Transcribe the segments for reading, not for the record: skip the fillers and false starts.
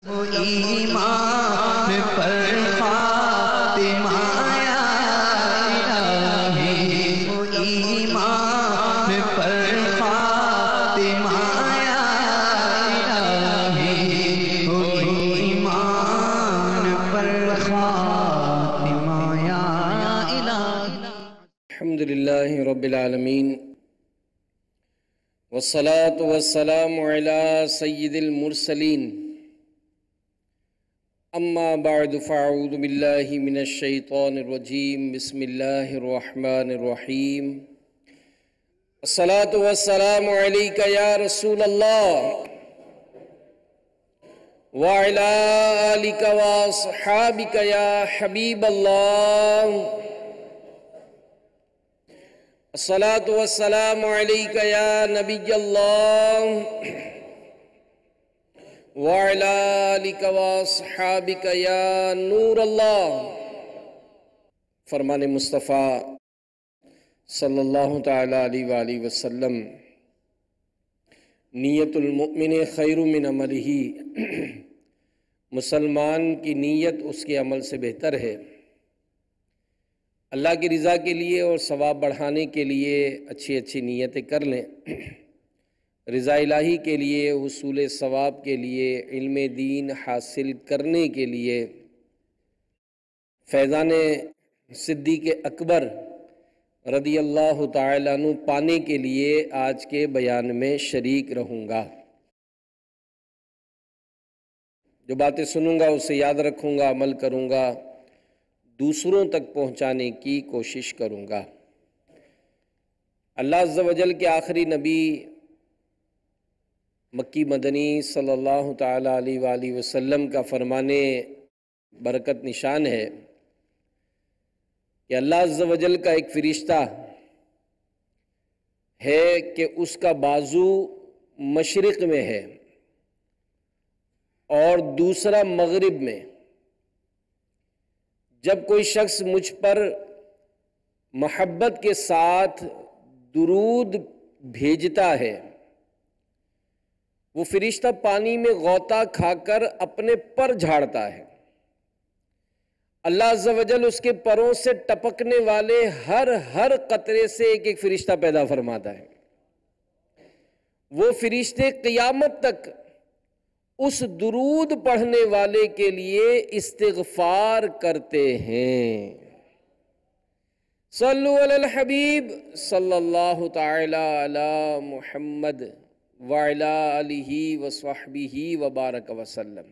ایمان پر فاطمہ یا الہی، ایمان پر فاطمہ یا الہی، ایمان پر فاطمہ یا الہی۔ الحمدللہ رب العالمین، والصلاة والسلام علی سید المرسلین، اما بعد فاعوذ باللہ من الشیطان الرجیم، بسم اللہ الرحمن الرحیم۔ الصلاة والسلام علیک یا رسول اللہ وعلی آلک واصحابک یا حبیب اللہ۔ الصلاة والسلام علیک یا نبی اللہ وعلی آلک واصحابک یا نور اللہ۔ فرمان مصطفیٰ صلی اللہ تعالیٰ علیہ وآلہ وسلم، نیت المؤمن خیر من عملہ، مسلمان کی نیت اس کے عمل سے بہتر ہے۔ اللہ کی رضا کے لیے اور ثواب بڑھانے کے لیے اچھی اچھی نیتیں کر لیں، رضا الہی کے لیے، حصول ثواب کے لیے، علم دین حاصل کرنے کے لیے، فیضان صدیق اکبر رضی اللہ تعالیٰ عنہ پانے کے لیے آج کے بیان میں شریک رہوں گا۔ جو باتیں سنوں گا اسے یاد رکھوں گا، عمل کروں گا، دوسروں تک پہنچانے کی کوشش کروں گا۔ اللہ عز و جل کے آخری نبی مکی مدنی صلی اللہ تعالیٰ علیہ وآلہ وسلم کا فرمان برکت نشان ہے کہ اللہ عز و جل کا ایک فرشتہ ہے کہ اس کا بازو مشرق میں ہے اور دوسرا مغرب میں۔ جب کوئی شخص مجھ پر محبت کے ساتھ درود بھیجتا ہے، وہ فرشتہ پانی میں غوطہ کھا کر اپنے پر جھاڑتا ہے۔ اللہ عز و جل اس کے پروں سے ٹپکنے والے ہر قطرے سے ایک ایک فرشتہ پیدا فرماتا ہے۔ وہ فرشتے قیامت تک اس درود پڑھنے والے کے لیے استغفار کرتے ہیں۔ صلو علی الحبیب صلی اللہ تعالی علی محمد وعلی آلہ وصحبہ وبارک وسلم۔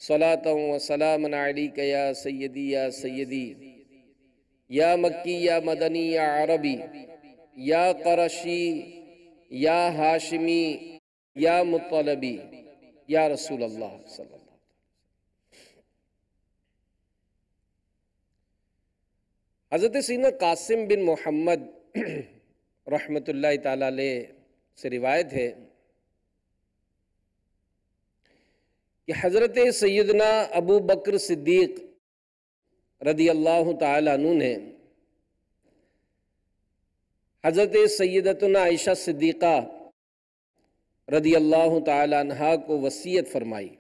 صلاۃ و سلام علیک یا سیدی یا سیدی، یا مکی یا مدنی یا عربی، یا قرشی یا ہاشمی یا مطلبی، یا رسول اللہ صلی اللہ علیہ وسلم۔ حضرت سیدنا قاسم بن محمد رحمۃ اللہ تعالیٰ علیہ سے روایت ہے کہ حضرت سیدنا ابو بکر صدیق رضی اللہ تعالیٰ عنہ نے حضرت سیدتنا عائشہ صدیقہ رضی اللہ تعالیٰ عنہا کو وصیت فرمائی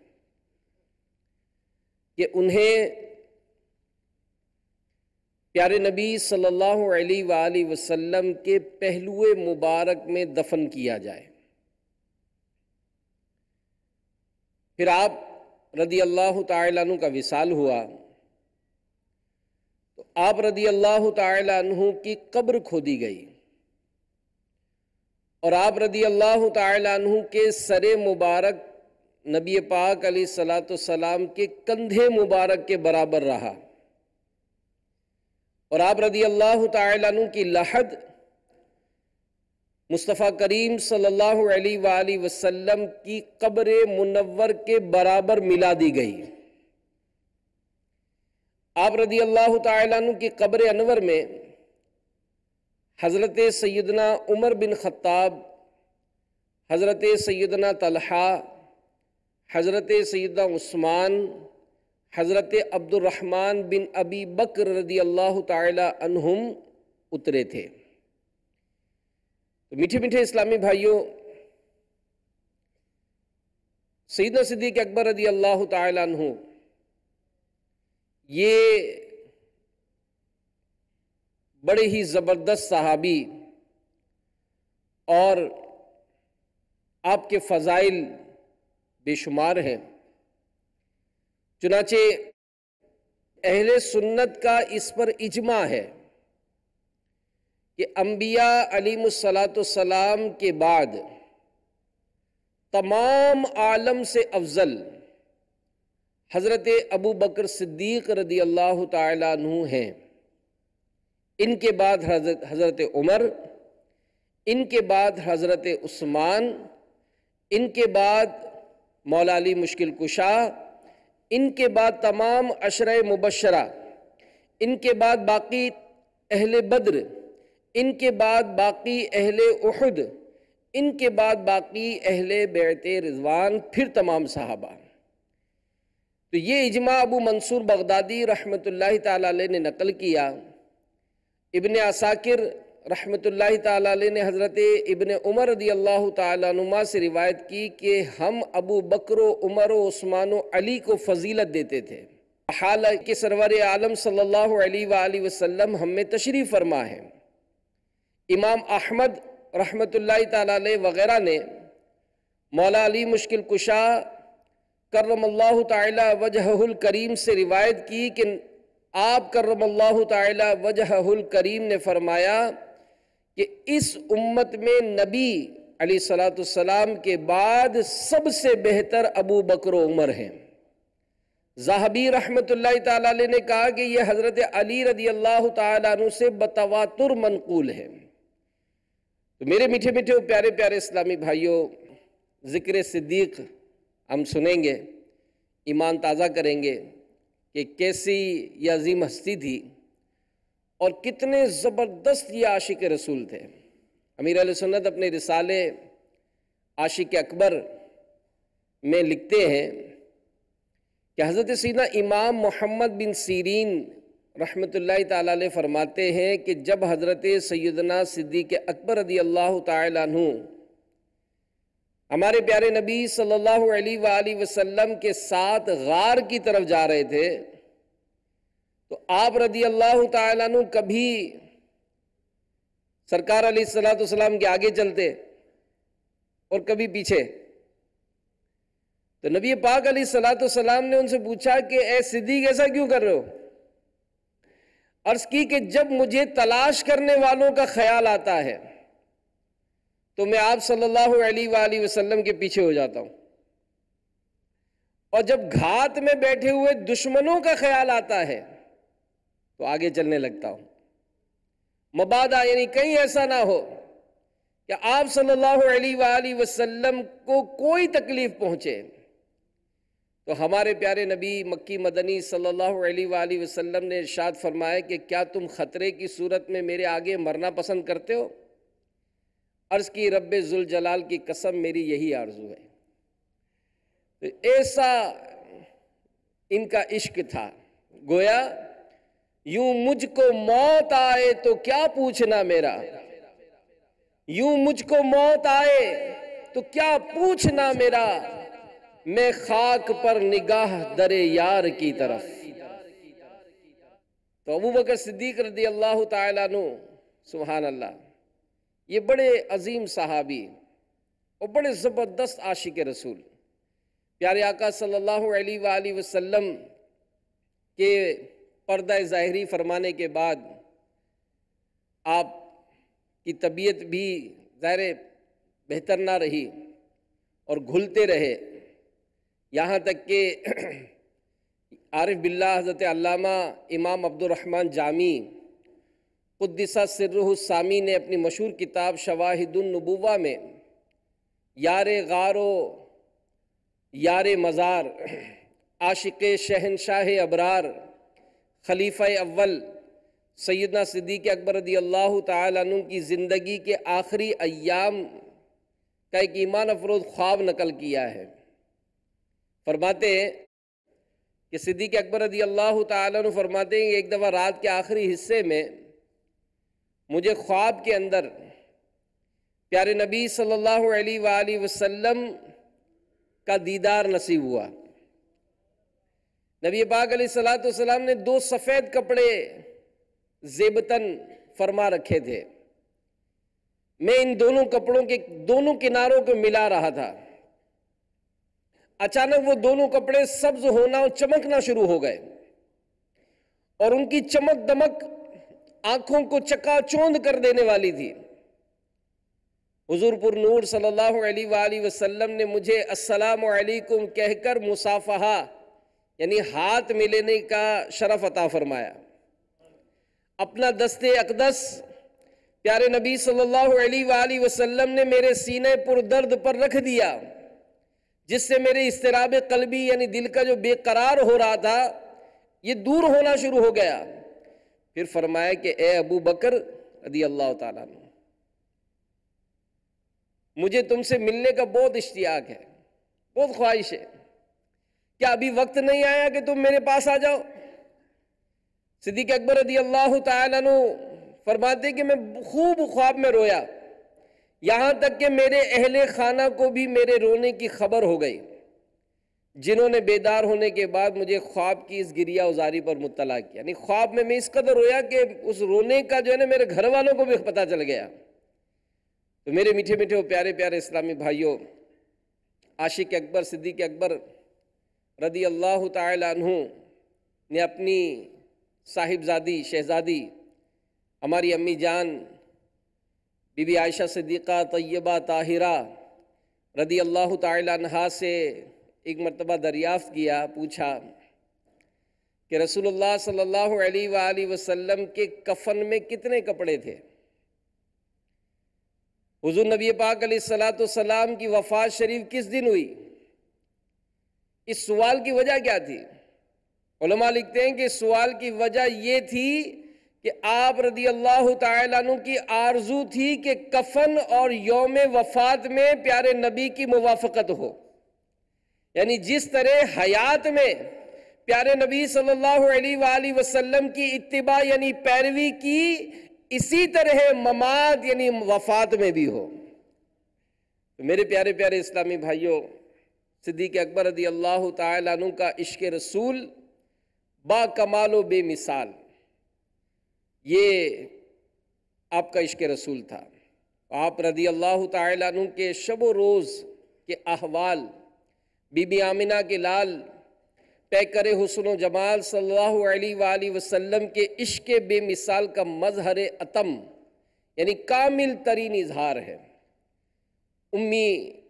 کہ انہیں پیارے نبی صلی اللہ علیہ وآلہ وسلم کے پہلو مبارک میں دفن کیا جائے۔ پھر آپ رضی اللہ تعالیٰ عنہ کا وصال ہوا تو آپ رضی اللہ تعالیٰ عنہ کی قبر کھودی گئی اور آپ رضی اللہ تعالیٰ عنہ کے سر مبارک نبی پاک علیہ السلام کے کندھے مبارک کے برابر رہا، اور آپ رضی اللہ تعالیٰ عنہ کی لحد مصطفیٰ کریم صلی اللہ علیہ وآلہ وسلم کی قبر منور کے برابر ملا دی گئی۔ آپ رضی اللہ تعالیٰ عنہ کی قبر انور میں حضرت سیدنا عمر بن خطاب، حضرت سیدنا طلحہ، حضرت سیدنا عثمان، حضرت عبد الرحمن بن ابی بکر رضی اللہ تعالی عنہم اترے تھے۔ تو میٹھے میٹھے اسلامی بھائیوں، سیدنا صدیق اکبر رضی اللہ تعالیٰ عنہ یہ بڑے ہی زبردست صحابی اور آپ کے فضائل بے شمار ہیں۔ چنانچہ اہل سنت کا اس پر اجماع ہے کہ انبیاء علیہم الصلاۃ کے بعد تمام عالم سے افضل حضرت ابو بکر صدیق رضی اللہ تعالیٰ عنہ ہیں۔ ان کے بعد حضرت عمر، ان کے بعد حضرت عثمان، ان کے بعد مولا علی مشکل کشا، ان کے بعد تمام عشرہ مبشرہ، ان کے بعد باقی اہل بدر، ان کے بعد باقی اہل احد، ان کے بعد باقی اہل بیعت رضوان، پھر تمام صحابہ۔ تو یہ اجماع ابو منصور بغدادی رحمۃ اللہ تعالیٰ علیہ نے نقل کیا۔ ابن عساکر رحمۃ اللہ تعالیٰ علیہ نے حضرت ابن عمر رضی اللہ تعالیٰ عنہما سے روایت کی کہ ہم ابو بکر و عمر و عثمان و علی کو فضیلت دیتے تھے، حالانکہ سرور عالم صلی اللہ علیہ وآلہ وسلم ہم میں تشریف فرما ہے۔ امام احمد رحمۃ اللہ تعالیٰ علیہ وغیرہ نے مولا علی مشکل کشا کرم اللہ تعالی وجہہ الکریم سے روایت کی کہ آپ کرم اللہ تعالی وجہہ الکریم نے فرمایا کہ اس امت میں نبی علیہ الصلوۃ والسلام کے بعد سب سے بہتر ابو بکر و عمر ہیں۔ ذہبی رحمۃ اللہ تعالی علیہ نے کہا کہ یہ حضرت علی رضی اللہ تعالیٰ عنہ سے بتواتر منقول ہے۔ تو میرے میٹھے میٹھے و پیارے پیارے اسلامی بھائیوں، ذکر صدیق ہم سنیں گے، ایمان تازہ کریں گے کہ کیسی یہ عظیم ہستی تھی اور کتنے زبردست یہ عاشق رسول تھے۔ امیر اہل سنت اپنے رسالے عاشق اکبر میں لکھتے ہیں کہ حضرت سیدنا امام محمد بن سیرین رحمۃ اللہ تعالیٰ علیہ فرماتے ہیں کہ جب حضرت سیدنا صدیق اکبر رضی اللہ تعالیٰ عنہ ہمارے پیارے نبی صلی اللہ علیہ وآلہ وسلم کے ساتھ غار کی طرف جا رہے تھے تو آپ رضی اللہ تعالیٰ عنہ کبھی سرکار علیہ الصلوۃ والسلام کے آگے چلتے اور کبھی پیچھے۔ تو نبی پاک علیہ الصلوۃ والسلام نے ان سے پوچھا کہ اے صدیق ایسا کیوں کر رہے ہو؟ عرض کی کہ جب مجھے تلاش کرنے والوں کا خیال آتا ہے تو میں آپ صلی اللہ علیہ وآلہ وسلم کے پیچھے ہو جاتا ہوں، اور جب گھات میں بیٹھے ہوئے دشمنوں کا خیال آتا ہے تو آگے چلنے لگتا ہوں، مبادا یعنی کہیں ایسا نہ ہو کہ آپ صلی اللہ علیہ وآلہ وسلم کو کوئی تکلیف پہنچے۔ تو ہمارے پیارے نبی مکی مدنی صلی اللہ علیہ وآلہ وسلم نے ارشاد فرمایا کہ کیا تم خطرے کی صورت میں میرے آگے مرنا پسند کرتے ہو؟ عرض کی رب ذوالجلال کی قسم میری یہی آرزو ہے۔ تو ایسا ان کا عشق تھا، گویا یوں مجھ کو موت آئے تو کیا پوچھنا میرا، یوں مجھ کو موت آئے تو کیا پوچھنا میرا، میں خاک پر نگاہ در یار کی طرف۔ تو ابو بکر صدیق رضی اللہ تعالیٰ عنہ، سبحان اللہ، یہ بڑے عظیم صحابی اور بڑے زبردست عاشق رسول، پیارے آقا صلی اللہ علیہ وآلہ وسلم کے پردہ ظاہری فرمانے کے بعد آپ کی طبیعت بھی ظاہر بہتر نہ رہی اور گھلتے رہے، یہاں تک کہ عارف باللہ حضرت علامہ امام عبد الرحمن جامی قدس سرہ السامی نے اپنی مشہور کتاب شواہد النبوہ میں یار غار و یار مزار، عاشق شہنشاہ ابرار، خلیفہ اول سیدنا صدیق اکبر رضی اللہ تعالیٰ عنہ کی زندگی کے آخری ایام کا ایک ایمان افروز خواب نقل کیا ہے۔ فرماتے ہیں کہ صدیق اکبر رضی اللہ تعالیٰ عنہ فرماتے ہیں کہ ایک دفعہ رات کے آخری حصے میں مجھے خواب کے اندر پیارے نبی صلی اللہ علیہ وآلہ وسلم کا دیدار نصیب ہوا۔ نبی پاک علیہ الصلوۃ والسلام نے 2 سفید کپڑے زیبتن فرما رکھے تھے، میں ان دونوں کپڑوں کے دونوں کناروں کو ملا رہا تھا، اچانک وہ دونوں کپڑے سبز ہونا اور چمکنا شروع ہو گئے، اور ان کی چمک دمک آنکھوں کو چکا چوند کر دینے والی تھی۔ حضور پر نور صلی اللہ علیہ وآلہ وسلم نے مجھے السلام علیکم کہہ کر مصافحہ یعنی ہاتھ ملانے کا شرف عطا فرمایا۔ اپنا دست اقدس پیارے نبی صلی اللہ علیہ وآلہ وسلم نے میرے سینے پر درد پر رکھ دیا، جس سے میرے اضطراب قلبی یعنی دل کا جو بے قرار ہو رہا تھا یہ دور ہونا شروع ہو گیا۔ پھر فرمایا کہ اے ابو بکر رضی اللہ تعالیٰ عنہ، مجھے تم سے ملنے کا بہت اشتیاق ہے، بہت خواہش ہے، کیا ابھی وقت نہیں آیا کہ تم میرے پاس آ جاؤ؟ صدیق اکبر رضی اللہ تعالیٰ عنہ فرماتے کہ میں خوب خواب میں رویا، یہاں تک کہ میرے اہل خانہ کو بھی میرے رونے کی خبر ہو گئی، جنہوں نے بیدار ہونے کے بعد مجھے خواب کی اس گریہ ازاری پر مطلع کیا۔ یعنی خواب میں اس قدر رویا کہ اس رونے کا جو ہے نا میرے گھر والوں کو بھی پتہ چل گیا۔ تو میرے میٹھے میٹھے و پیارے پیارے اسلامی بھائیوں، عاشق اکبر صدیق اکبر رضی اللہ تعالی عنہ نے اپنی صاحبزادی شہزادی ہماری امی جان بی بی عائشہ صدیقہ طیبہ طاہرہ رضی اللہ تعالی عنہا سے ایک مرتبہ دریافت کیا، پوچھا کہ رسول اللہ صلی اللہ علیہ وآلہ وسلم کے کفن میں کتنے کپڑے تھے؟ حضور نبی پاک علیہ الصلوۃ والسلام کی وفات شریف کس دن ہوئی؟ اس سوال کی وجہ کیا تھی؟ علماء لکھتے ہیں کہ اس سوال کی وجہ یہ تھی کہ آپ رضی اللہ تعالیٰ عنہ کی آرزو تھی کہ کفن اور یوم وفات میں پیارے نبی کی موافقت ہو، یعنی جس طرح حیات میں پیارے نبی صلی اللہ علیہ وآلہ وسلم کی اتباع یعنی پیروی کی، اسی طرح ممات یعنی وفات میں بھی ہو۔ تو میرے پیارے پیارے اسلامی بھائیوں، صدیق اکبر رضی اللہ تعالیٰ عنہ کا عشق رسول با کمال و بے مثال، یہ آپ کا عشق رسول تھا۔ آپ رضی اللہ تعالیٰ عنہ کے شب و روز کے احوال، بی بی آمنہ کے لال پیکر حسن و جمال صلی اللہ علیہ وآلہ وسلم کے عشق بے مثال کا مظہر اتم یعنی کامل ترین اظہار ہے۔ امی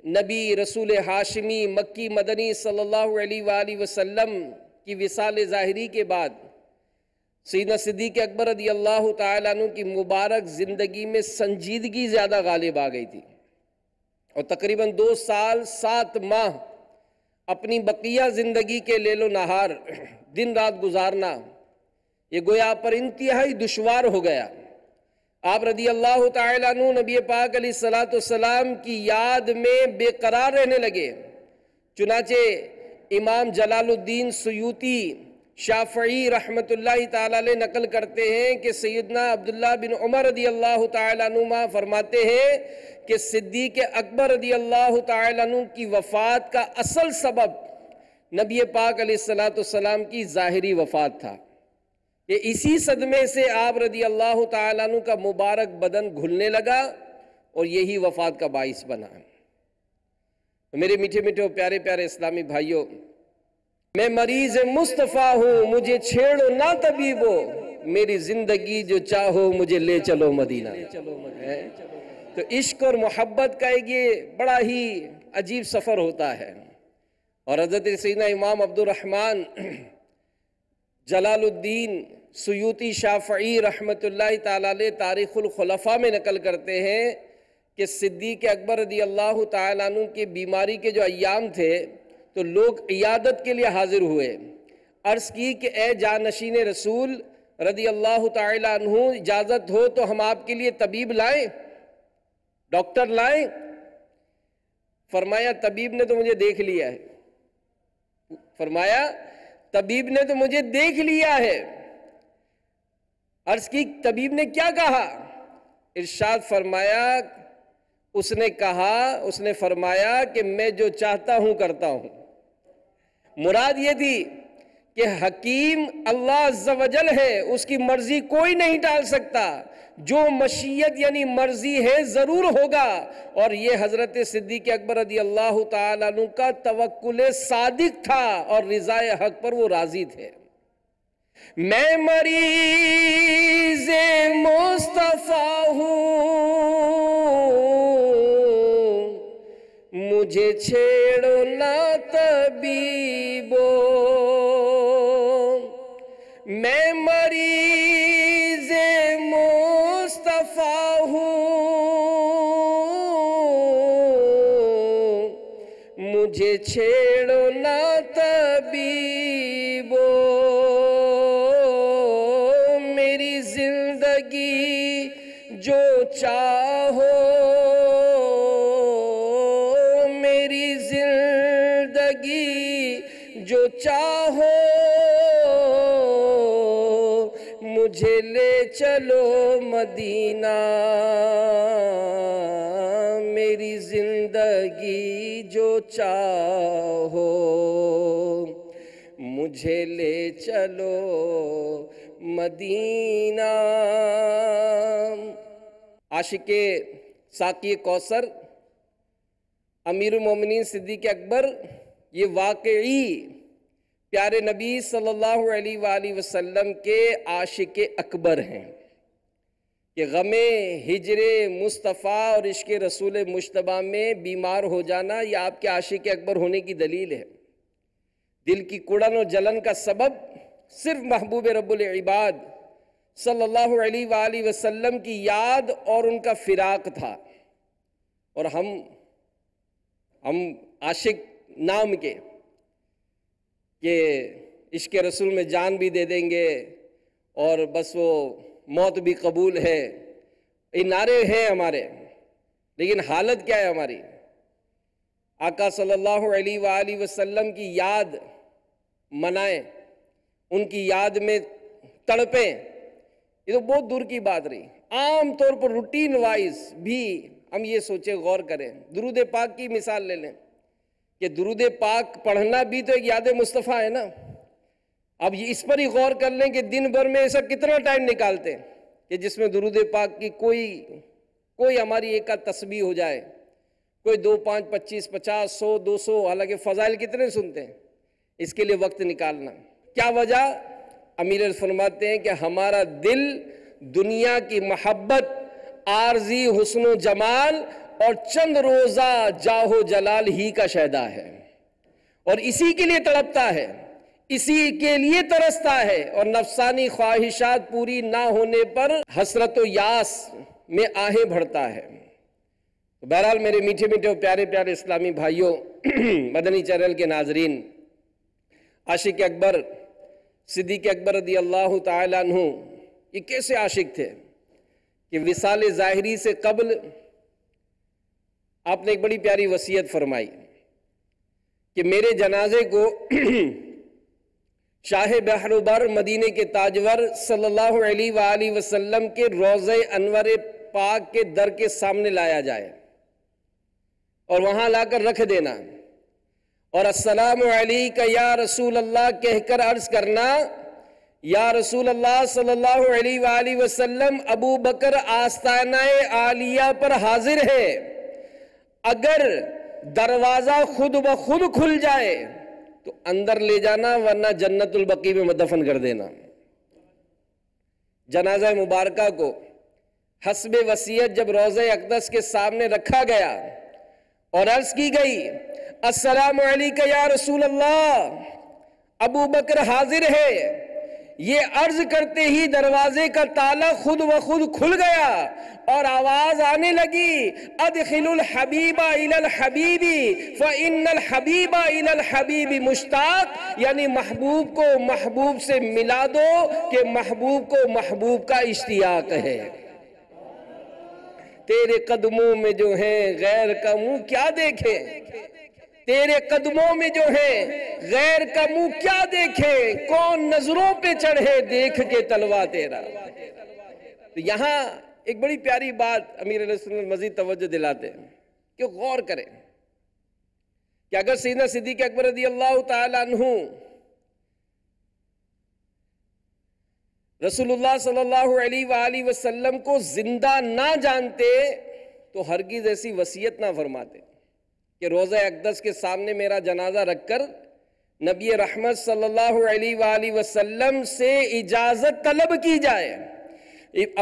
نبی رسول ہاشمی مکی مدنی صلی اللہ علیہ وآلہ وسلم کی وصال ظاہری کے بعد سیدنا صدیق اکبر رضی اللہ تعالیٰ عنہ کی مبارک زندگی میں سنجیدگی زیادہ غالب آ گئی تھی، اور تقریباً 2 سال 7 ماہ اپنی بقیہ زندگی کے لیل و نہار دن رات گزارنا یہ گویا پر انتہائی دشوار ہو گیا۔ آپ رضی اللہ تعالیٰ عنہ نبی پاک علیہ الصلوۃ والسلام کی یاد میں بے قرار رہنے لگے، چنانچہ امام جلال الدین سیوطی شافعی رحمت اللہ تعالیٰ علیہ نقل کرتے ہیں کہ سیدنا عبداللہ بن عمر رضی اللہ تعالیٰ عنہ فرماتے ہیں کہ صدیق اکبر رضی اللہ تعالیٰ عنہ کی وفات کا اصل سبب نبی پاک علیہ الصلوۃ والسلام کی ظاہری وفات تھا، کہ اسی صدمے سے آپ رضی اللہ تعالیٰ عنہ کا مبارک بدن گھلنے لگا اور یہی وفات کا باعث بنا۔ میرے میٹھے میٹھے و پیارے پیارے اسلامی بھائیوں، میں مریض مصطفیٰ ہوں، مجھے چھیڑو نہ طبیبو، میری زندگی جو چاہو مجھے لے چلو مدینہ۔ تو عشق اور محبت کا ایک یہ بڑا ہی عجیب سفر ہوتا ہے، اور حضرت سیدنا امام عبد الرحمن جلال الدین سیوطی شافعی رحمت اللہ تعالیٰ علیہ تاریخ الخلفاء میں نقل کرتے ہیں کہ صدیق اکبر رضی اللہ تعالیٰ عنہ کی بیماری کے جو ایام تھے تو لوگ عیادت کے لیے حاضر ہوئے، عرض کی کہ اے جانشین رسول رضی اللہ تعالیٰ عنہ اجازت ہو تو ہم آپ کے لیے طبیب لائیں، ڈاکٹر لائیں؟ فرمایا طبیب نے تو مجھے دیکھ لیا ہے، فرمایا طبیب نے تو مجھے دیکھ لیا ہے۔ عرض کی طبیب نے کیا کہا؟ ارشاد فرمایا اس نے کہا، اس نے فرمایا کہ میں جو چاہتا ہوں کرتا ہوں۔ مراد یہ تھی کہ حکیم اللہ عز و جل ہے، اس کی مرضی کوئی نہیں ٹال سکتا، جو مشیت یعنی مرضی ہے ضرور ہوگا۔ اور یہ حضرت صدیق اکبر رضی اللہ تعالیٰ عنہ کا توکل صادق تھا اور رضا حق پر وہ راضی تھے۔ میں مریض مصطفیٰ ہوں، مجھے چھیڑو نہ طبیبو، میں مریض مصطفیٰ ہوں، مجھے چھیڑو نہ طبیبو، میری زندگی جو چاہو، میری زندگی جو چاہو، مجھے لے چلو مدینہ، میری زندگی جو چاہو، مجھے لے چلو مدینہ۔ عاشق ساقی کوثر امیر المومنین صدیق اکبر یہ واقعی پیارے نبی صلی اللہ علیہ وآلہ وسلم کے عاشق اکبر ہیں کہ غم ہجر مصطفیٰ اور عشق رسول مجتبیٰ میں بیمار ہو جانا یہ آپ کے عاشق اکبر ہونے کی دلیل ہے۔ دل کی کڑن و جلن کا سبب صرف محبوب رب العباد صلی اللہ علیہ وآلہ وسلم کی یاد اور ان کا فراق تھا، اور ہم عاشق نام کے کہ عشق رسول میں جان بھی دے دیں گے اور بس وہ موت بھی قبول ہے، یہ نعرے ہیں ہمارے، لیکن حالت کیا ہے ہماری؟ آقا صلی اللہ علیہ وآلہ وسلم کی یاد منائیں، ان کی یاد میں تڑپیں، یہ تو بہت دور کی بات رہی۔ عام طور پر روٹین وائز بھی ہم یہ سوچیں، غور کریں، درود پاک کی مثال لے لیں کہ درود پاک پڑھنا بھی تو ایک یاد مصطفیٰ ہے نا۔ اب اس پر ہی غور کر لیں کہ دن بھر میں ایسا کتنا ٹائم نکالتے ہیں کہ جس میں درود پاک کی کوئی ہماری ایک آدھ تسبیح ہو جائے، کوئی 2 5 25 50 100 200، حالانکہ فضائل کتنے سنتے ہیں، اس کے لیے وقت نکالنا۔ کیا وجہ؟ امیر فرماتے ہیں کہ ہمارا دل دنیا کی محبت، عارضی حسن و جمال اور چند روزہ جاہ و جلال ہی کا شیدا ہے، اور اسی کے لیے تڑپتا ہے، اسی کے لیے ترستا ہے، اور نفسانی خواہشات پوری نہ ہونے پر حسرت و یاس میں آہیں بھرتا ہے۔ بہرحال میرے میٹھے میٹھے اور پیارے پیارے اسلامی بھائیوں، مدنی چینل کے ناظرین، عاشق اکبر صدیق اکبر رضی اللہ تعالیٰ عنہ یہ کیسے عاشق تھے کہ وصال ظاہری سے قبل آپ نے ایک بڑی پیاری وصیت فرمائی کہ میرے جنازے کو شاہ بحر و بر مدینے کے تاجور صلی اللہ علیہ وآلہ وسلم کے روضہ انور پاک کے در کے سامنے لایا جائے اور وہاں لا کر رکھ دینا، اور السلام علیکہ یا رسول اللہ کہہ کر عرض کرنا، یا رسول اللہ صلی اللہ علیہ وآلہ وسلم ابو بکر آستانہ عالیہ پر حاضر ہے، اگر دروازہ خود بخود کھل جائے تو اندر لے جانا، ورنہ جنت البقیع میں دفن کر دینا۔ جنازہ مبارکہ کو حسب وصیت جب روضہ اقدس کے سامنے رکھا گیا اور عرض کی گئی السلام علیکہ یا رسول اللہ، ابو بکر حاضر ہے، یہ عرض کرتے ہی دروازے کا تالا خود بخود کھل گیا اور آواز آنے لگی ادخلوا الحبیب الی الحبیب فإن الحبیب الی الحبیب مشتاق، یعنی محبوب کو محبوب سے ملا دو کہ محبوب کو محبوب کا اشتیاق ہے۔ تیرے قدموں میں جو ہیں غیر کا منہ کیا دیکھے، تیرے قدموں میں جو ہے غیر کا منہ کیا دیکھے، کون نظروں پہ چڑھے دیکھ کے تلوا تیرا۔ تو یہاں ایک بڑی پیاری بات امیر علیہ السلام مزید توجہ دلاتے ہیں کہ غور کریں کہ اگر سیدنا صدیق اکبر رضی اللہ تعالیٰ عنہ رسول اللہ صلی اللہ علیہ وآلہ وسلم کو زندہ نہ جانتے تو ہرگز ایسی وصیت نہ فرماتے کہ روضہ اقدس کے سامنے میرا جنازہ رکھ کر نبی رحمت صلی اللہ علیہ وآلہ وسلم سے اجازت طلب کی جائے۔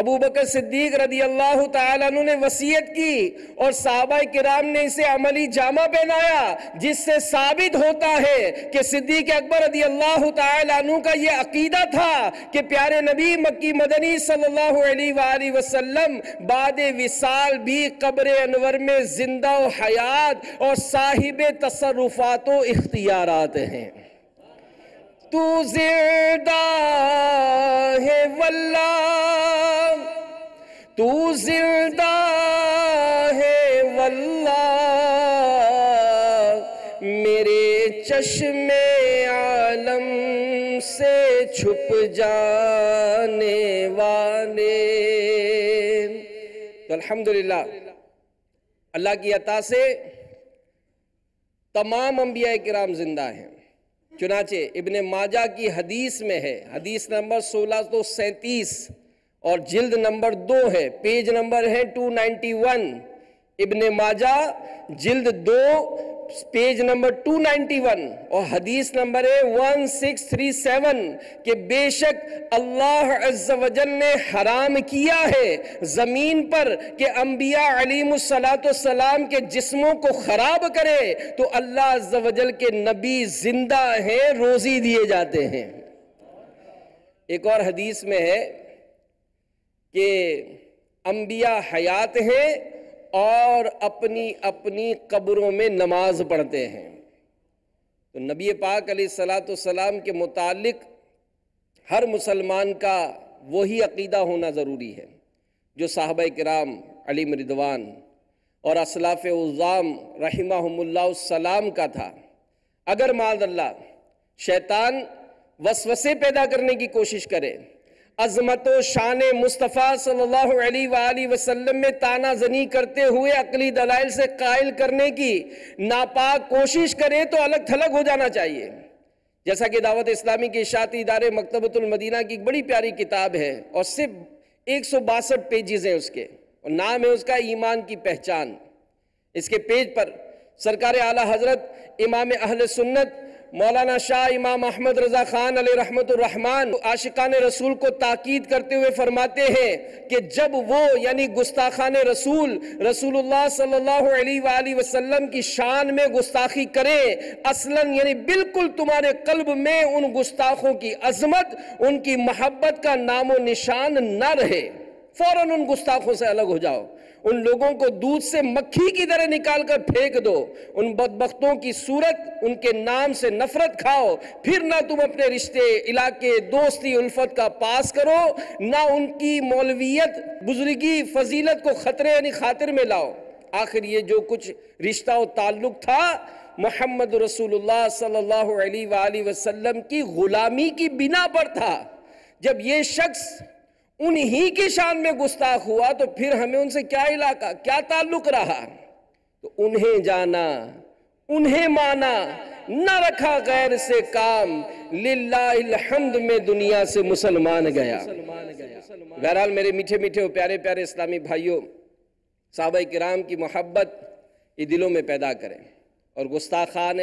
ابو بکر صدیق رضی اللہ تعالیٰ عنہ نے وصیت کی اور صحابہ کرام نے اسے عملی جامہ پہنایا، جس سے ثابت ہوتا ہے کہ صدیق اکبر رضی اللہ تعالیٰ عنہ کا یہ عقیدہ تھا کہ پیارے نبی مکی مدنی صلی اللہ علیہ وآلہ وسلم بعد وصال بھی قبر انور میں زندہ و حیات اور صاحب تصرفات و اختیارات ہیں۔ تو زندہ ہے واللہ، تو زندہ ہے واللہ، میرے چشم عالم سے چھپ جانے والے۔ تو الحمدللہ اللہ کی عطا سے تمام انبیاء کرام زندہ ہیں۔ چنانچہ ابن ماجہ کی حدیث میں ہے، حدیث نمبر 1637 اور جلد نمبر 2 ہے، پیج نمبر ہے 291، ابن ماجہ جلد 2 پیج نمبر 291 اور حدیث نمبر ہے 1637 کہ بے شک اللہ عز و جل نے حرام کیا ہے زمین پر کہ انبیاء علیہم السلام کے جسموں کو خراب کرے، تو اللہ عز و جل کے نبی زندہ ہیں، روزی دیے جاتے ہیں۔ ایک اور حدیث میں ہے کہ انبیاء حیات ہیں اور اپنی اپنی قبروں میں نماز پڑھتے ہیں۔ تو نبی پاک علیہ السلام کے متعلق ہر مسلمان کا وہی عقیدہ ہونا ضروری ہے جو صحابہ کرام علیہم رضوان اور اسلاف اعظام رحمہم اللہ السلام کا تھا۔ اگر معاذ اللہ شیطان وسوسے پیدا کرنے کی کوشش کرے، عظمت و شان مصطفیٰ صلی اللہ علیہ وآلہ وسلم میں تانا زنی کرتے ہوئے عقلی دلائل سے قائل کرنے کی ناپاک کوشش کرے تو الگ تھلگ ہو جانا چاہیے۔ جیسا کہ دعوت اسلامی کے اشاعتی ادارے مکتبۃ المدینہ کی ایک بڑی پیاری کتاب ہے اور صرف 162 پیجز ہیں اس کے، اور نام ہے اس کا ایمان کی پہچان۔ اس کے پیج پر سرکار اعلیٰ حضرت امام اہل سنت مولانا شاہ امام احمد رضا خان علیہ رحمت الرحمن عاشقان رسول کو تاکید کرتے ہوئے فرماتے ہیں کہ جب وہ یعنی گستاخان رسول رسول اللہ صلی اللہ علیہ وآلہ وسلم کی شان میں گستاخی کریں، اصلاً یعنی بالکل تمہارے قلب میں ان گستاخوں کی عظمت، ان کی محبت کا نام و نشان نہ رہے، فوراً ان گستاخوں سے الگ ہو جاؤ، ان لوگوں کو دودھ سے مکھی کی طرح نکال کر پھینک دو، ان بدبختوں کی صورت ان کے نام سے نفرت کھاؤ، پھر نہ تم اپنے رشتے علاقے دوستی الفت کا پاس کرو، نہ ان کی مولویت بزرگی فضیلت کو خطرے یعنی خاطر میں لاؤ۔ آخر یہ جو کچھ رشتہ و تعلق تھا محمد رسول اللہ صلی اللہ علیہ وآلہ وسلم کی غلامی کی بنا پر تھا۔ جب یہ شخص انہی کی شان میں گستاخ ہوا تو پھر ہمیں ان سے کیا علاقہ، کیا تعلق رہا؟ تو انہیں جانا، انہیں مانا، نہ رکھا غیر سے کام، للہ الحمد میں دنیا سے مسلمان گیا۔ بہرحال میرے میٹھے میٹھے و پیارے پیارے اسلامی بھائیوں، صحابہ کرام کی محبت یہ دلوں میں پیدا کریں اور گستاخان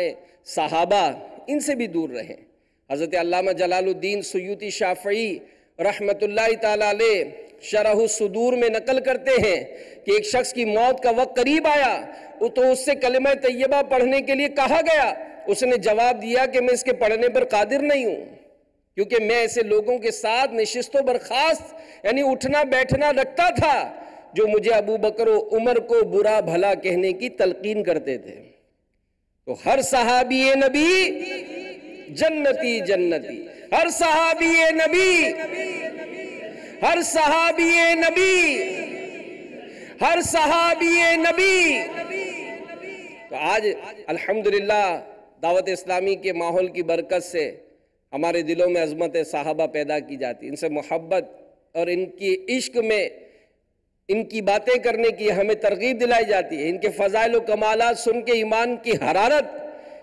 صحابہ ان سے بھی دور رہیں۔ حضرت علامہ جلال الدین سیوطی شافعی رحمت اللہ تعالیٰ علیہ شرح الصدور میں نقل کرتے ہیں کہ ایک شخص کی موت کا وقت قریب آیا تو اس سے کلمہ طیبہ پڑھنے کے لیے کہا گیا، اس نے جواب دیا کہ میں اس کے پڑھنے پر قادر نہیں ہوں، کیونکہ میں ایسے لوگوں کے ساتھ نشست و برخاست یعنی اٹھنا بیٹھنا رکھتا تھا جو مجھے ابو بکر و عمر کو برا بھلا کہنے کی تلقین کرتے تھے۔ تو ہر صحابی نبی جنتی جنتی، ہر صحابی نبی، ہر صحابی نبی، ہر صحابی نبی۔ تو آج الحمدللہ دعوت اسلامی کے ماحول کی برکت سے ہمارے دلوں میں عظمت صحابہ پیدا کی جاتی، ان سے محبت اور ان کی عشق میں ان کی باتیں کرنے کی ہمیں ترغیب دلائی جاتی ہے، ان کے فضائل و کمالات سن کے ایمان کی حرارت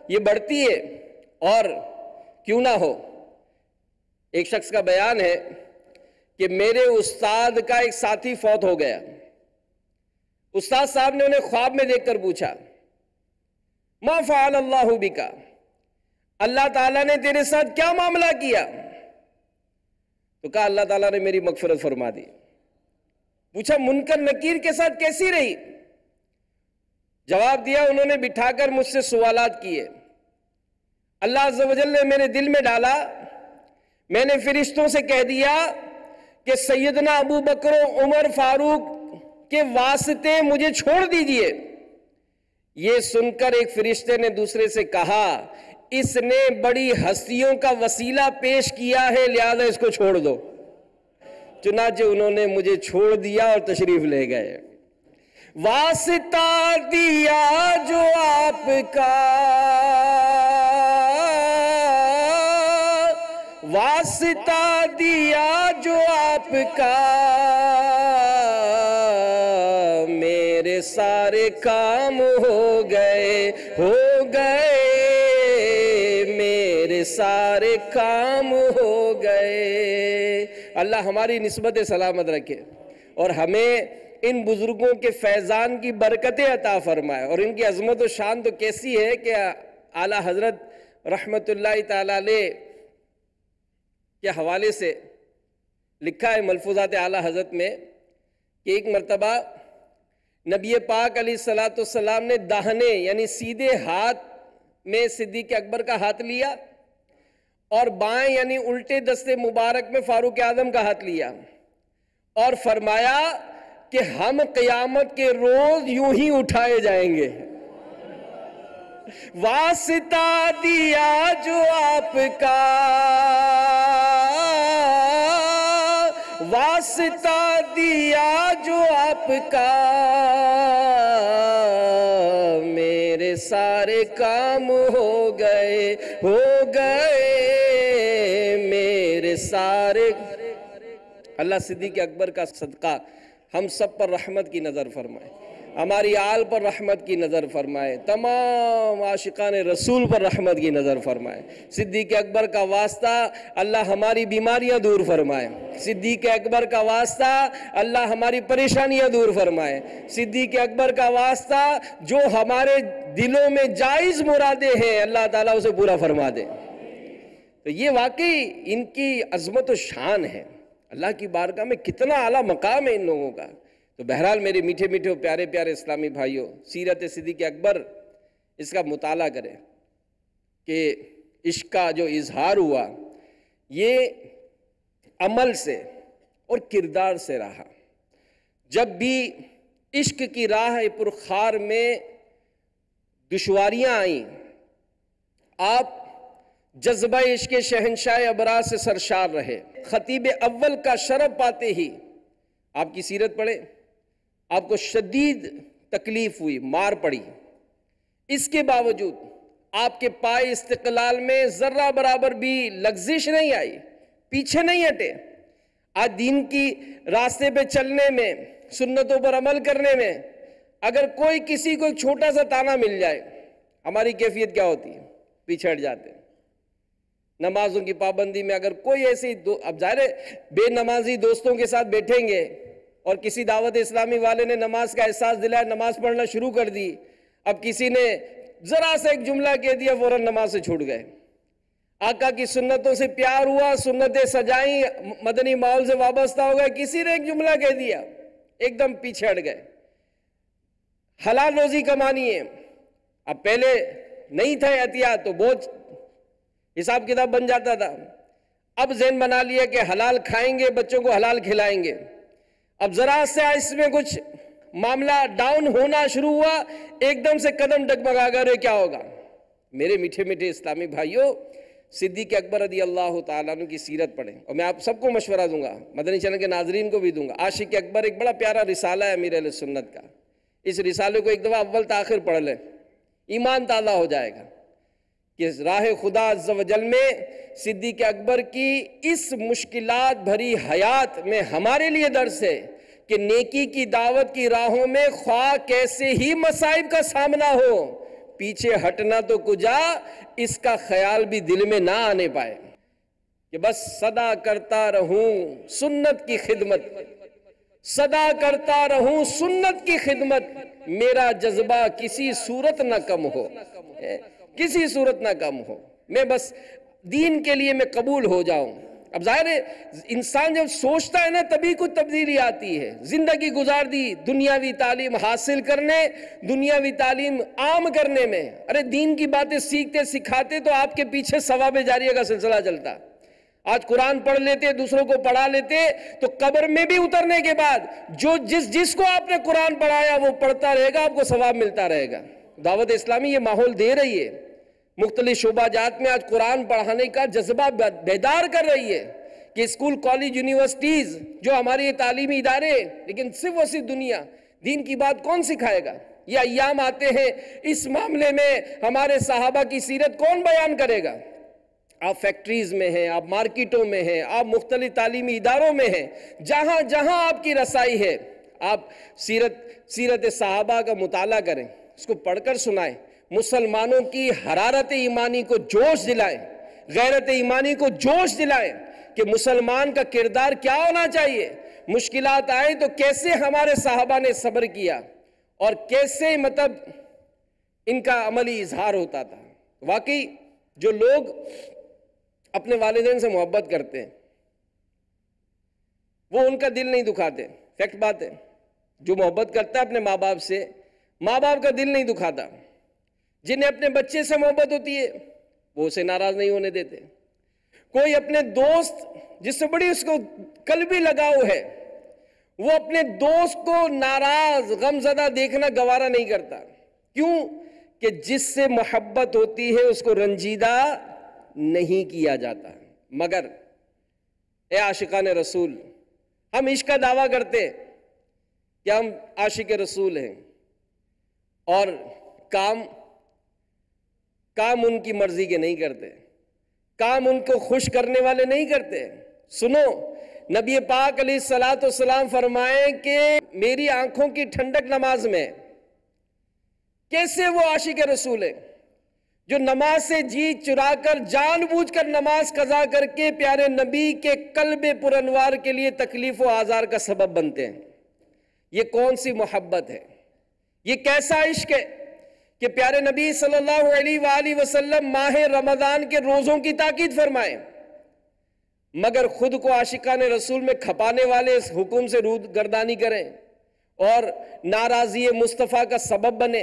یہ بڑھتی ہے۔ اور کیوں نہ ہو، ایک شخص کا بیان ہے کہ میرے استاد کا ایک ساتھی فوت ہو گیا۔ استاد صاحب نے انہیں خواب میں دیکھ کر پوچھا، ما فعل اللہ بکا، اللہ تعالیٰ نے تیرے ساتھ کیا معاملہ کیا؟ تو کہا اللہ تعالیٰ نے میری مغفرت فرما دی۔ پوچھا منکر نکیر کے ساتھ کیسی رہی؟ جواب دیا انہوں نے بٹھا کر مجھ سے سوالات کیے، اللہ عز و جل نے میرے دل میں ڈالا، میں نے فرشتوں سے کہہ دیا کہ سیدنا ابو بکر و عمر فاروق کے واسطے مجھے چھوڑ دیجئے۔ یہ سن کر ایک فرشتے نے دوسرے سے کہا اس نے بڑی ہستیوں کا وسیلہ پیش کیا ہے لہذا اس کو چھوڑ دو۔ چنانچہ انہوں نے مجھے چھوڑ دیا اور تشریف لے گئے۔ واسطہ دیا جو آپ کا، واسطہ دیا جو آپ کا، میرے سارے کام ہو گئے، ہو گئے، میرے سارے کام ہو گئے۔ اللہ ہماری نسبت سلامت رکھے اور ہمیں ان بزرگوں کے فیضان کی برکتیں عطا فرمائے۔ اور ان کی عظمت و شان تو کیسی ہے کہ اعلیٰ حضرت رحمت اللہ تعالیٰ علیہ کے حوالے سے لکھا ہے ملفوظات اعلیٰ حضرت میں کہ ایک مرتبہ نبی پاک علیہ السلام نے داہنے یعنی سیدھے ہاتھ میں صدیق اکبر کا ہاتھ لیا اور بائیں یعنی الٹے دستے مبارک میں فاروق اعظم کا ہاتھ لیا اور فرمایا کہ ہم قیامت کے روز یوں ہی اٹھائے جائیں گے۔ واسطہ دیا جو آپ کا، واسطہ دیا جو آپ کا، میرے سارے کام ہو گئے، ہو گئے، میرے سارے۔ اللہ صدیق اکبر کا صدقہ ہم سب پر رحمت کی نظر فرمائے، ہماری آل پر رحمت کی نظر فرمائے، تمام عاشقان رسول پر رحمت کی نظر فرمائے۔ صدیق اکبر کا واسطہ اللہ ہماری بیماریاں دور فرمائے، صدیق اکبر کا واسطہ اللہ ہماری پریشانیاں دور فرمائے، صدیق اکبر کا واسطہ جو ہمارے دلوں میں جائز مرادیں ہیں اللہ تعالیٰ اسے پورا فرما دے۔ تو یہ واقعی ان کی عظمت و شان ہے، اللہ کی بارگاہ میں کتنا اعلیٰ مقام ہے ان لوگوں کا۔ تو بہرحال میرے میٹھے میٹھے پیارے پیارے اسلامی بھائیوں، سیرت صدیق اکبر اس کا مطالعہ کریں کہ عشق کا جو اظہار ہوا یہ عمل سے اور کردار سے رہا۔ جب بھی عشق کی راہ پرخار میں دشواریاں آئیں، آپ جذبہ عشق شہنشاہ ابرار سے سرشار رہے۔ خطیب اول کا شرف پاتے ہی آپ کی سیرت پڑھیں، آپ کو شدید تکلیف ہوئی، مار پڑی، اس کے باوجود آپ کے پائے استقلال میں ذرہ برابر بھی لغزش نہیں آئی، پیچھے نہیں ہٹے۔ آج دین کی راستے پہ چلنے میں، سنتوں پر عمل کرنے میں اگر کوئی کسی کو ایک چھوٹا سا تانا مل جائے، ہماری کیفیت کیا ہوتی ہے؟ پیچھے ہٹ جاتے ہیں۔ نمازوں کی پابندی میں اگر کوئی ایسی اب ظاہر ہے بے نمازی دوستوں کے ساتھ بیٹھیں گے اور کسی دعوت اسلامی والے نے نماز کا احساس دلایا، نماز پڑھنا شروع کر دی، اب کسی نے ذرا سا ایک جملہ کہہ دیا فوراً نماز سے چھوٹ گئے۔ آقا کی سنتوں سے پیار ہوا، سنتیں سجائیں، مدنی ماحول سے وابستہ ہو گئے، کسی نے ایک جملہ کہہ دیا ایک دم پیچھے ہٹ گئے۔ حلال روزی کمانی ہے، اب پہلے نہیں تھا احتیاط تو بہت حساب کتاب بن جاتا تھا، اب ذہن بنا لیا کہ حلال کھائیں گے، بچوں کو حلال کھلائیں گے۔ اب ذرا سے اس میں کچھ معاملہ ڈاؤن ہونا شروع ہوا، ایک دم سے قدم ڈگمگا گئے، کیا ہوگا؟ میرے میٹھے میٹھے اسلامی بھائیوں، صدیق اکبر رضی اللہ تعالیٰ عنہ کی سیرت پڑھیں، اور میں آپ سب کو مشورہ دوں گا، مدنی چینل کے ناظرین کو بھی دوں گا۔ عاشق اکبر ایک بڑا پیارا رسالہ ہے امیر اہل سنت کا، اس رسالے کو ایک دفعہ اول تاخر پڑھ لیں، ایمان تازہ ہو جائے گا کہ راہ خدا عز و جل میں صدیق اکبر کی اس مشکلات بھری حیات میں ہمارے لیے درس ہے۔ کہ نیکی کی دعوت کی راہوں میں خواہ کیسے ہی مصائب کا سامنا ہو، پیچھے ہٹنا تو کجا، اس کا خیال بھی دل میں نہ آنے پائے کہ بس صدا کرتا رہوں سنت کی خدمت، صدا کرتا رہوں سنت کی خدمت، میرا جذبہ کسی صورت نہ کم ہو، کسی صورت نہ کم ہو، میں بس دین کے لیے میں قبول ہو جاؤں۔ اب ظاہر ہے انسان جب سوچتا ہے نا تبھی کچھ تبدیلی آتی ہے۔ زندگی گزار دی دنیاوی تعلیم حاصل کرنے، دنیاوی تعلیم عام کرنے میں، ارے دین کی باتیں سیکھتے سکھاتے تو آپ کے پیچھے ثواب جاریہ کا سلسلہ چلتا۔ آج قرآن پڑھ لیتے، دوسروں کو پڑھا لیتے، تو قبر میں بھی اترنے کے بعد جو جس کو آپ نے قرآن پڑھایا وہ پڑھتا رہے گا، آپ کو ثواب ملتا رہے گا۔ دعوت اسلامی یہ ماحول دے رہی ہے، مختلف شعبہ جات میں آج قرآن پڑھانے کا جذبہ بیدار کر رہی ہے کہ اسکول، کالج، یونیورسٹیز جو ہمارے یہ تعلیمی ادارے، لیکن صرف اور صرف دنیا، دین کی بات کون سکھائے گا؟ یہ ایام آتے ہیں، اس معاملے میں ہمارے صحابہ کی سیرت کون بیان کرے گا؟ آپ فیکٹریز میں ہیں، آپ مارکیٹوں میں ہیں، آپ مختلف تعلیمی اداروں میں ہیں، جہاں جہاں آپ کی رسائی ہے، آپ سیرت صحابہ کا مطالعہ کریں، اس کو پڑھ کر سنائیں، مسلمانوں کی حرارت ایمانی کو جوش دلائیں، غیرت ایمانی کو جوش دلائیں کہ مسلمان کا کردار کیا ہونا چاہیے، مشکلات آئیں تو کیسے ہمارے صحابہ نے صبر کیا اور کیسے مطلب ان کا عملی اظہار ہوتا تھا۔ واقعی جو لوگ اپنے والدین سے محبت کرتے ہیں وہ ان کا دل نہیں دکھاتے، فیکٹ بات ہے۔ جو محبت کرتا ہے اپنے ماں باپ سے، ماں باپ کا دل نہیں دکھاتا۔ جنہیں اپنے بچے سے محبت ہوتی ہے وہ اسے ناراض نہیں ہونے دیتے۔ کوئی اپنے دوست جس سے بڑی اس کو قلبی لگاؤ ہے، وہ اپنے دوست کو ناراض، غمزدہ دیکھنا گوارا نہیں کرتا۔ کیوں؟ کہ جس سے محبت ہوتی ہے اس کو رنجیدہ نہیں کیا جاتا۔ مگر اے عاشقان رسول، ہم عشق کا دعویٰ کرتے کہ ہم عاشق رسول ہیں، اور کام ان کی مرضی کے نہیں کرتے، کام ان کو خوش کرنے والے نہیں کرتے۔ سنو، نبی پاک علیہ الصلوۃ والسلام فرمائیں کہ میری آنکھوں کی ٹھنڈک نماز میں۔ کیسے وہ عاشق رسول ہے جو نماز سے جی چرا کر، جان بوجھ کر نماز قضا کر کے پیارے نبی کے قلب پر انوار کے لیے تکلیف و آزار کا سبب بنتے ہیں؟ یہ کون سی محبت ہے؟ یہ کیسا عشق ہے کہ پیارے نبی صلی اللہ علیہ وآلہ وسلم ماہ رمضان کے روزوں کی تاکید فرمائیں، مگر خود کو عاشقان رسول میں کھپانے والے اس حکم سے روگردانی کریں اور ناراضی مصطفیٰ کا سبب بنے۔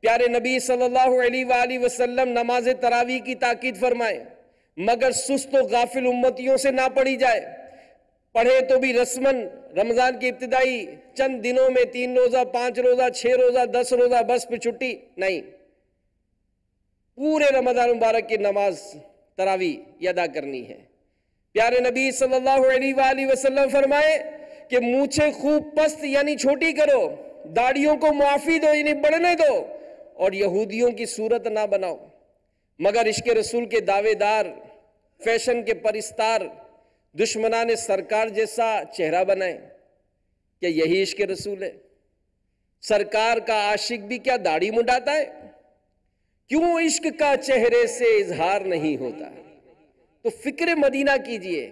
پیارے نبی صلی اللہ علیہ وآلہ وسلم نماز تراویح کی تاکید فرمائیں، مگر سست و غافل امتیوں سے نہ پڑھی جائے۔ پڑھے تو بھی رسمن رمضان کی ابتدائی چند دنوں میں 3 روزہ، 5 روزہ، 6 روزہ، 10 روزہ، بس پہ چھٹی نہیں، پورے رمضان مبارک کی نماز تراویح ادا کرنی ہے۔ پیارے نبی صلی اللہ علیہ وآلہ وسلم فرمائے کہ مونچھیں خوب پست یعنی چھوٹی کرو، داڑھیوں کو معافی دو یعنی بڑھنے دو، اور یہودیوں کی صورت نہ بناؤ۔ مگر عشق رسول کے دعوے دار، فیشن کے پرستار، دشمنان سرکار جیسا چہرہ بنائیں۔ کیا یہی عشق رسول ہے؟ سرکار کا عاشق بھی کیا داڑھی منڈاتا ہے؟ کیوں عشق کا چہرے سے اظہار نہیں ہوتا؟ تو فکر مدینہ کیجئے،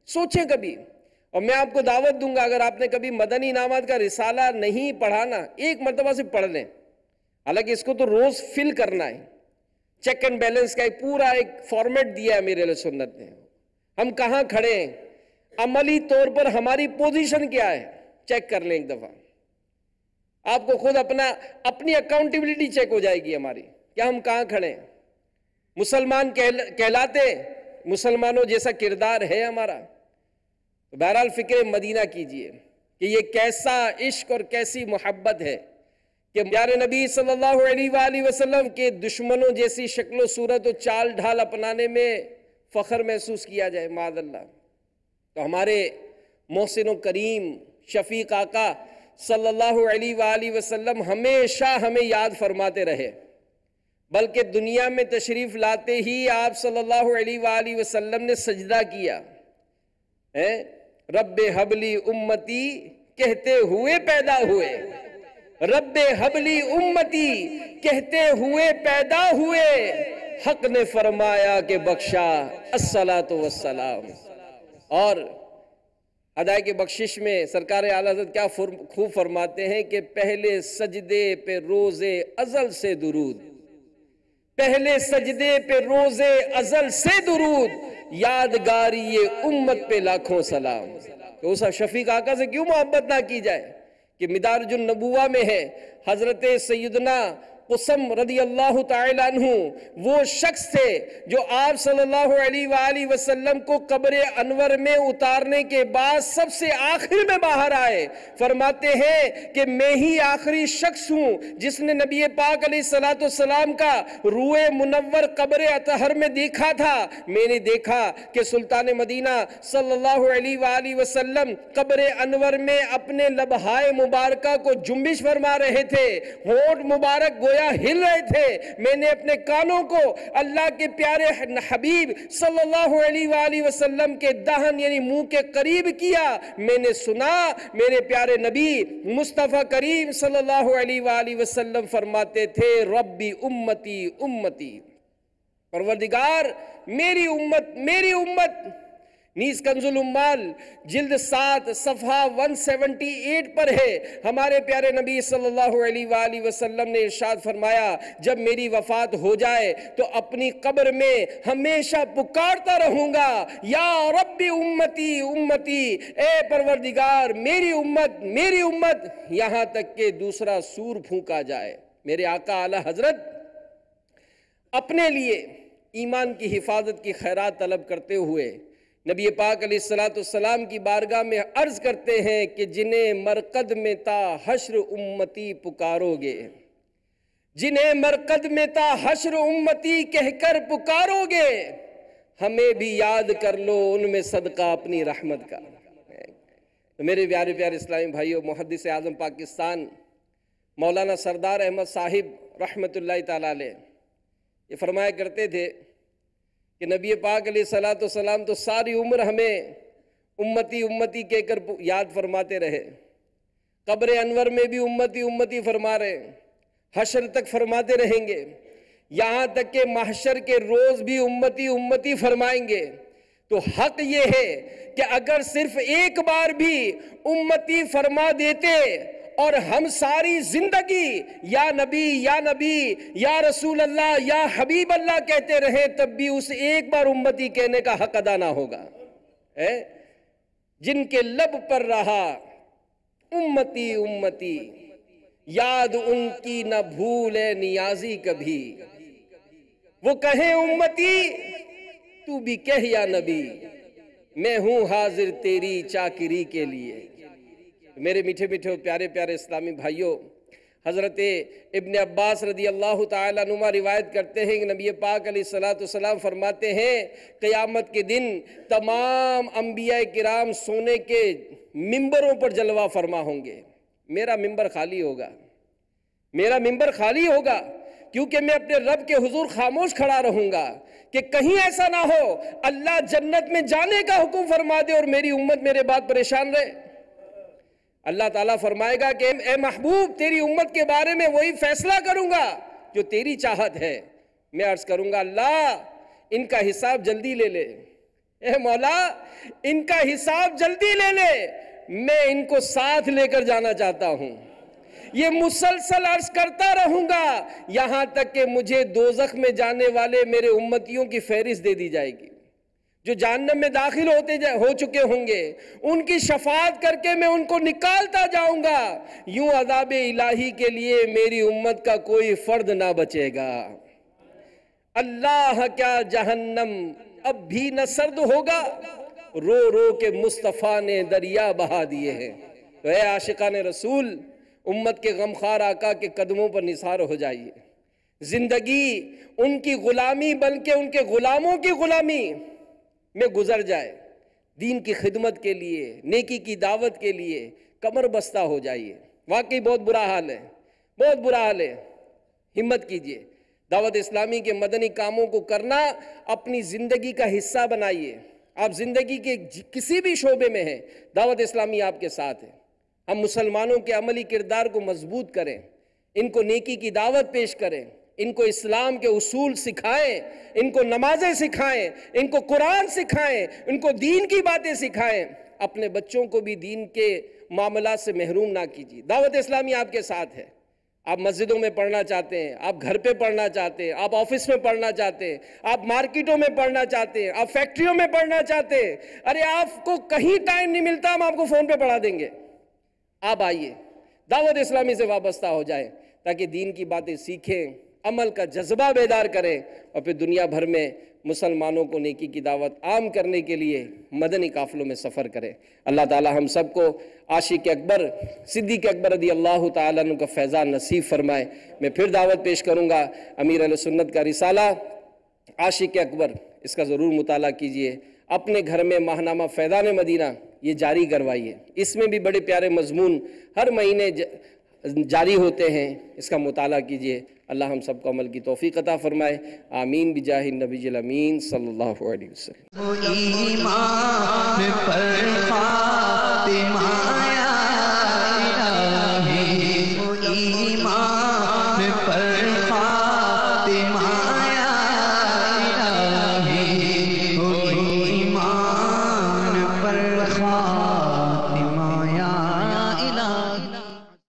سوچیں کبھی۔ اور میں آپ کو دعوت دوں گا، اگر آپ نے کبھی مدنی انعامات کا رسالہ نہیں پڑھانا، ایک مرتبہ سے پڑھ لیں۔ حالانکہ اس کو تو روز فل کرنا ہے، چیک اینڈ بیلنس کا ایک پورا ایک فارمیٹ دیا ہے میرے علیہ سنت نے۔ ہم کہاں کھڑے ہیں، عملی طور پر ہماری پوزیشن کیا ہے، چیک کر لیں ایک دفعہ۔ آپ کو خود اپنی اکاؤنٹیبلٹی چیک ہو جائے گی ہماری، کیا ہم کہاں کھڑے ہیں، مسلمان کہلاتے، مسلمانوں جیسا کردار ہے ہمارا۔ بہرحال فکر مدینہ کیجئے کہ یہ کیسا عشق اور کیسی محبت ہے کہ پیارے نبی صلی اللہ علیہ وآلہ وسلم کے دشمنوں جیسی شکل و صورت و چال ڈھال اپنانے میں فخر محسوس کیا جائے، معاذ اللہ۔ تو ہمارے محسن و کریم شفیق آقا صلی اللہ علیہ وآلہ وسلم ہمیشہ ہمیں یاد فرماتے رہے، بلکہ دنیا میں تشریف لاتے ہی آپ صلی اللہ علیہ وآلہ وسلم نے سجدہ کیا، رب حبلی امتی کہتے ہوئے پیدا ہوئے، رب حبلی امتی کہتے ہوئے پیدا ہوئے، حق نے فرمایا کہ بخشا الصلاۃ والسلام۔ اور ادائے بخشش میں سرکار اعلیٰ حضرت کیا خوب فرماتے ہیں کہ پہلے سجدے پہ روز ازل سے درود، پہلے سجدے پہ روز ازل سے درود، یادگاری یہ امت پہ لاکھوں سلام۔ تو اس شفیق آقا سے کیوں محبت نہ کی جائے کہ مدارج النبوہ میں ہے حضرت سیدنا قسم رضی اللہ تعالیٰ عنہ وہ شخص تھے جو آپ صلی اللہ علیہ وآلہ وسلم کو قبر انور میں اتارنے کے بعد سب سے آخر میں باہر آئے، فرماتے ہیں کہ میں ہی آخری شخص ہوں جس نے نبی پاک علیہ السلام کا روح منور قبر اطہر میں دیکھا تھا۔ میں نے دیکھا کہ سلطان مدینہ صلی اللہ علیہ وآلہ وسلم قبر انور میں اپنے لبہائے مبارکہ کو جنبش فرما رہے تھے، ہونٹ مبارک گویا ہل رہے تھے۔ میں نے اپنے کانوں کو اللہ کے پیارے حبیب صلی اللہ علیہ وآلہ وسلم کے دہن یعنی منہ کے قریب کیا، میں نے سنا میرے پیارے نبی مصطفیٰ کریم صلی اللہ علیہ وآلہ وسلم فرماتے تھے ربی امتی امتی، پروردگار میری امت میری امت۔ نیز کنز الامال جلد 7 صفحہ 178 پر ہے، ہمارے پیارے نبی صلی اللہ علیہ وآلہ وسلم نے ارشاد فرمایا جب میری وفات ہو جائے تو اپنی قبر میں ہمیشہ پکارتا رہوں گا یا رب امتی امتی، اے پروردگار میری امت میری امت، یہاں تک کہ دوسرا سور پھونکا جائے۔ میرے آقا اعلیٰ حضرت اپنے لیے ایمان کی حفاظت کی خیرات طلب کرتے ہوئے نبی پاک علیہ السلام کی بارگاہ میں عرض کرتے ہیں کہ جنہیں مرقد میں تا حشر امتی پکارو گے، جنہیں مرقد میں تا حشر امتی کہہ کر پکارو گے، ہمیں بھی یاد کر لو ان میں صدقہ اپنی رحمت کا۔ تو میرے پیارے پیارے اسلامی بھائیو، محدث اعظم پاکستان مولانا سردار احمد صاحب رحمۃ اللہ تعالیٰ علیہ یہ فرمایا کرتے تھے کہ نبی پاک علیہ السلام تو ساری عمر ہمیں امتی امتی کہہ کر یاد فرماتے رہے، قبر انور میں بھی امتی امتی فرما رہے، حشر تک فرماتے رہیں گے، یہاں تک کہ محشر کے روز بھی امتی امتی فرمائیں گے۔ تو حق یہ ہے کہ اگر صرف ایک بار بھی امتی فرما دیتے اور ہم ساری زندگی یا نبی یا رسول اللہ یا حبیب اللہ کہتے رہے تب بھی اس ایک بار امتی کہنے کا حق ادا نہ ہوگا۔ جن کے لب پر رہا امتی امتی، یاد ان کی نہ بھولے نیازی کبھی، وہ کہیں امتی تو بھی کہہ یا نبی، میں ہوں حاضر تیری چاکری کے لیے۔ میرے میٹھے میٹھے پیارے پیارے اسلامی بھائیوں، حضرت ابن عباس رضی اللہ تعالیٰ عنہ روایت کرتے ہیں کہ نبی پاک علیہ السلام فرماتے ہیں قیامت کے دن تمام انبیاء کرام سونے کے ممبروں پر جلوہ فرما ہوں گے، میرا ممبر خالی ہوگا، میرا ممبر خالی ہوگا، کیونکہ میں اپنے رب کے حضور خاموش کھڑا رہوں گا کہ کہیں ایسا نہ ہو اللہ جنت میں جانے کا حکم فرما دے اور میری امت میرے بعد پریشان رہے۔ اللہ تعالیٰ فرمائے گا کہ اے محبوب تیری امت کے بارے میں وہی فیصلہ کروں گا جو تیری چاہت ہے۔ میں عرض کروں گا اللہ ان کا حساب جلدی لے لے، اے مولا ان کا حساب جلدی لے لے، میں ان کو ساتھ لے کر جانا چاہتا ہوں۔ یہ مسلسل عرض کرتا رہوں گا یہاں تک کہ مجھے دوزخ میں جانے والے میرے امتیوں کی فہرست دے دی جائے گی، جو جہنم میں داخل ہو چکے ہوں گے ان کی شفاعت کر کے میں ان کو نکالتا جاؤں گا، یوں عذاب الہی کے لیے میری امت کا کوئی فرد نہ بچے گا۔ اللہ کیا جہنم اب بھی نہ سرد ہوگا، رو رو کے مصطفیٰ نے دریا بہا دیے ہیں۔ تو اے عاشقان رسول، امت کے غمخوار آقا کے قدموں پر نثار ہو جائیے، زندگی ان کی غلامی بلکہ ان کے غلاموں کی غلامی میں گزر جائے، دین کی خدمت کے لیے نیکی کی دعوت کے لیے کمر بستہ ہو جائیے۔ واقعی بہت برا حال ہے، بہت برا حال ہے، ہمت کیجئے، دعوت اسلامی کے مدنی کاموں کو کرنا اپنی زندگی کا حصہ بنائیے۔ آپ زندگی کے کسی بھی شعبے میں ہیں، دعوت اسلامی آپ کے ساتھ ہے۔ ہم مسلمانوں کے عملی کردار کو مضبوط کریں، ان کو نیکی کی دعوت پیش کریں، ان کو اسلام کے اصول سکھائیں، ان کو نمازیں سکھائیں، ان کو قرآن سکھائیں، ان کو دین کی باتیں سکھائیں۔ اپنے بچوں کو بھی دین کے معاملات سے محروم نہ کیجیے۔ دعوت اسلامی آپ کے ساتھ ہے۔ آپ مسجدوں میں پڑھنا چاہتے ہیں، آپ گھر پہ پڑھنا چاہتے ہیں، آپ آفس میں پڑھنا چاہتے ہیں، آپ مارکیٹوں میں پڑھنا چاہتے ہیں، آپ فیکٹریوں میں پڑھنا چاہتے ہیں، ارے آپ کو کہیں ٹائم نہیں ملتا، ہم آپ کو فون پہ پڑھا دیں گے۔ آپ آئیے، دعوت اسلامی سے وابستہ ہو جائیں تاکہ دین کی باتیں سیکھیں، عمل کا جذبہ بیدار کریں، اور پھر دنیا بھر میں مسلمانوں کو نیکی کی دعوت عام کرنے کے لیے مدنی قافلوں میں سفر کریں۔ اللہ تعالی ہم سب کو عاشق اکبر صدیق اکبر رضی اللہ تعالیٰ عنہ کا فیضان نصیب فرمائے۔ میں پھر دعوت پیش کروں گا، امیر اہل سنت کا رسالہ عاشق اکبر، اس کا ضرور مطالعہ کیجئے۔ اپنے گھر میں ماہنامہ فیضان مدینہ یہ جاری کروائیے، اس میں بھی بڑے پیارے مضمون ہر مہینے جاری ہوتے ہیں، اس کا مطالعہ کیجئے۔ اللہ ہم سب کو عمل کی توفیق عطا فرمائے، آمین بجاہ النبی الامین صلی اللہ علیہ وسلم۔ ایمان پر